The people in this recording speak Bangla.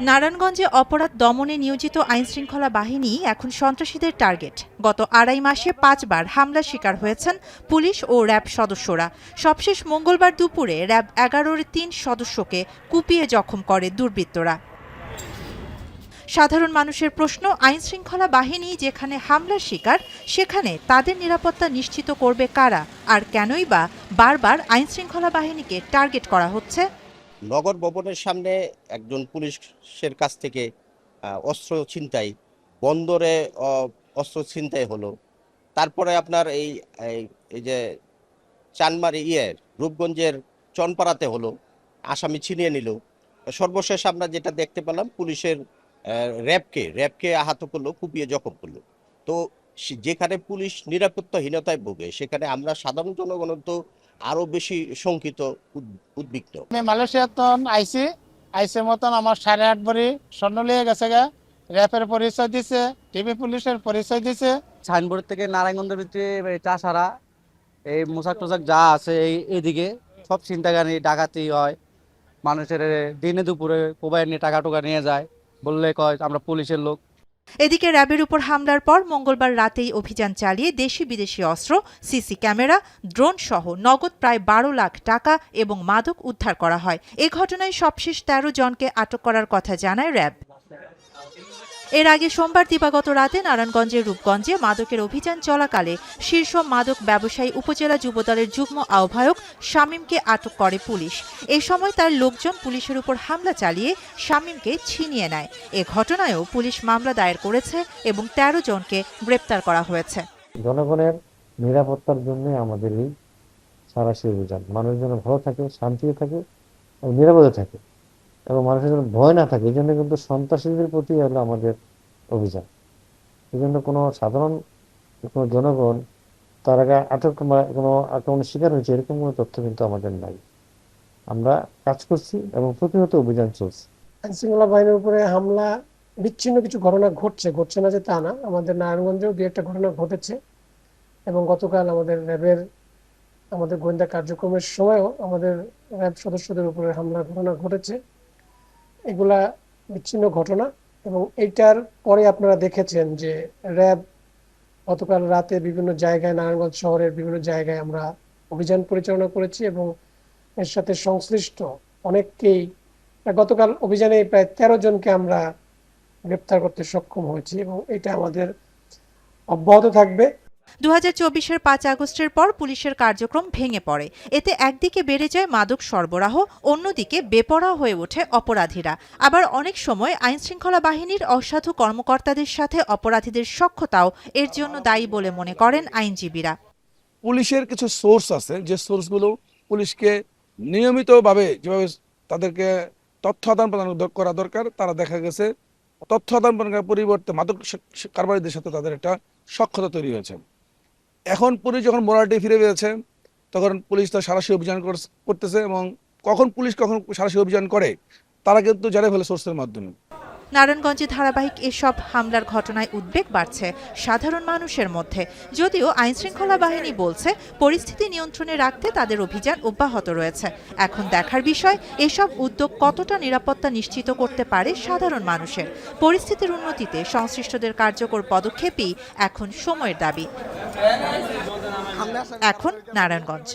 নারায়ণগঞ্জে অপরাধ দমনে নিয়োজিত আইনশৃঙ্খলা বাহিনী এখন সন্ত্রাসীদের টার্গেট। গত ২.৫ মাসে ৫ বার হামলার শিকার হয়েছেন পুলিশ ও র্যাব সদস্যরা। সবশেষ মঙ্গলবার দুপুরে র্যাব ১১-র ৩ সদস্যকে কুপিয়ে জখম করে দুর্বৃত্তরা। সাধারণ মানুষের প্রশ্ন, আইনশৃঙ্খলা বাহিনী যেখানে হামলার শিকার সেখানে তাদের নিরাপত্তা নিশ্চিত করবে কারা, আর কেনই বা বারবার আইনশৃঙ্খলা বাহিনীকে টার্গেট করা হচ্ছে? নগর ভবনের সামনে একজন পুলিশের কাছ থেকে অস্ত্র ছিনতাই, বন্দরে অস্ত্র ছিনতাই হলো। তারপরে আপনার এই যে চানমারি রূপগঞ্জের চনপাড়াতে হলো, আসামি ছিনিয়ে নিল। সর্বশেষ আমরা যেটা দেখতে পেলাম, পুলিশের র্যাবকে আহত করলো, কুপিয়ে জখম করলো। তো যেখানে পুলিশ নিরাপত্তাহীনতায় ভোগে সেখানে আমরা সাধারণ জনগণ তো আরো বেশি শঙ্কিত, উদ্বিগ্ন। মালয়েশিয়া তখন আইসি মতন আমার 8.5 ভরি স্বর্ণ লিয়ে গেছে গা, র্যাপের পরিচয় দিছে, টিভি পুলিশের পরিচয় দিছে। সাইনবোর্ড থেকে নারায়ণগঞ্জের ভিতরে চাষারা এই মোশাক টোশাক যা আছে এইদিকে সব ছিনতাইকারী ডাকাতি হয়। মানুষের দিনে দুপুরে কোবাই নিয়ে টাকা টোকা নিয়ে যায়, বললে কয় আমরা পুলিশের লোক। এদিকে র্যাবের উপর হামলার পর মঙ্গলবার রাতেই অভিযান চালিয়ে দেশি বিদেশি অস্ত্র, সিসি ক্যামেরা, ড্রোন সহ নগদ প্রায় ১২ লাখ টাকা এবং মাদক উদ্ধার করা হয়। এ ঘটনায় সবশেষ ১৩ জনকে আটক করার কথা জানায় র্যাব। এর আগে সোমবার দিবাগত রাতে নারায়ণগঞ্জের রূপগঞ্জে মাদকের অভিযান চলাকালে শীর্ষ মাদক ব্যবসায়ী উপজেলা যুবদলের যুগ্ম আহ্বায়ক শামীমকে আটক করে পুলিশ। এ সময় তার লোকজন পুলিশের উপর হামলা চালিয়ে শামীমকে ছিনিয়ে নেয়। এ ঘটনায়ও পুলিশ মামলা দায়ের করেছে এবং ১৩ জনকে গ্রেপ্তার করা হয়েছে। জনগণের নিরাপত্তার জন্য আমাদের এই সাঁড়াশি অভিযান, মানুষ যেন ভালো থাকে, শান্তিতে থাকে এবং নিরাপদে থাকে এবং মানুষের যেন ভয় না থাকে, এই জন্য কিন্তু সন্ত্রাসীদের প্রতি হলো আমাদের অভিযান। এই জন্য কোনো সাধারণ কোনো জনগণ তার আগে কোনো আক্রমণের শিকার হয়েছে এরকম কোনো তথ্য কিন্তু আমাদের নাই। আমরা কাজ করছি এবং প্রতিনিয়ত অভিযান চলছে। আইনশৃঙ্খলা বাহিনীর উপরে হামলা বিচ্ছিন্ন কিছু ঘটনা ঘটছে না যে তা না, আমাদের নারায়ণগঞ্জেও দু একটা ঘটনা ঘটেছে এবং গতকাল আমাদের র্যাবের গোয়েন্দা কার্যক্রমের সময়ও আমাদের র্যাব সদস্যদের উপরে হামলার ঘটনা ঘটেছে। এগুলা বিচ্ছিন্ন ঘটনা এবং এইটার পরে আপনারা দেখেছেন যে র্যাব গতকাল রাতে বিভিন্ন জায়গায়, নারায়ণগঞ্জ শহরের বিভিন্ন জায়গায় আমরা অভিযান পরিচালনা করেছি এবং এর সাথে সংশ্লিষ্ট অনেককেই, গতকাল অভিযানে প্রায় ১৩ জনকে আমরা গ্রেপ্তার করতে সক্ষম হয়েছি এবং এটা আমাদের অব্যাহত থাকবে। ২০২৪-এর ৫ আগস্টের পর পুলিশের কার্যক্রম ভেঙে পড়ে। এতে একদিকে বেড়ে যায় মাদক সরবরাহ, অন্যদিকে বেপরোয়া হয়ে ওঠে অপরাধীরা। আবার অনেক সময় আইনশৃঙ্খলা বাহিনীর অসাধু কর্মকর্তাদের সাথে অপরাধীদের সখ্যতাও এর জন্য দায়ী বলে মনে করেন আইনজীবীরা। পুলিশের কিছু সোর্স আছে, যে সোর্সগুলো পুলিশকে নিয়মিতভাবে যেভাবে তাদেরকে তথ্য আদান প্রদান করা দরকার, তারা দেখা গেছে তথ্য আদান প্রদানের পরিবর্তে মাদক কারবারিদের সাথে তাদের একটা সখ্যতা তৈরি হয়েছে। এখন পুলিশ যখন মোরালিটি ফিরে পেয়েছে তখন পুলিশ তো সাঁড়াশি অভিযান করতেছে এবং কখন সাঁড়াশি অভিযান করে তারা কিন্তু জানে ফেলে সোর্সের মাধ্যমে। নারায়ণগঞ্জে ধারাবাহিক এসব হামলার ঘটনায় উদ্বেগ বাড়ছে সাধারণ মানুষের মধ্যে। যদিও আইনশৃঙ্খলা বাহিনী বলছে পরিস্থিতি নিয়ন্ত্রণে রাখতে তাদের অভিযান অব্যাহত রয়েছে। এখন দেখার বিষয় এসব উদ্যোগ কতটা নিরাপত্তা নিশ্চিত করতে পারে সাধারণ মানুষের। পরিস্থিতির উন্নতিতে সংশ্লিষ্টদের কার্যকর পদক্ষেপই এখন সময়ের দাবি। এখন নারায়ণগঞ্জ।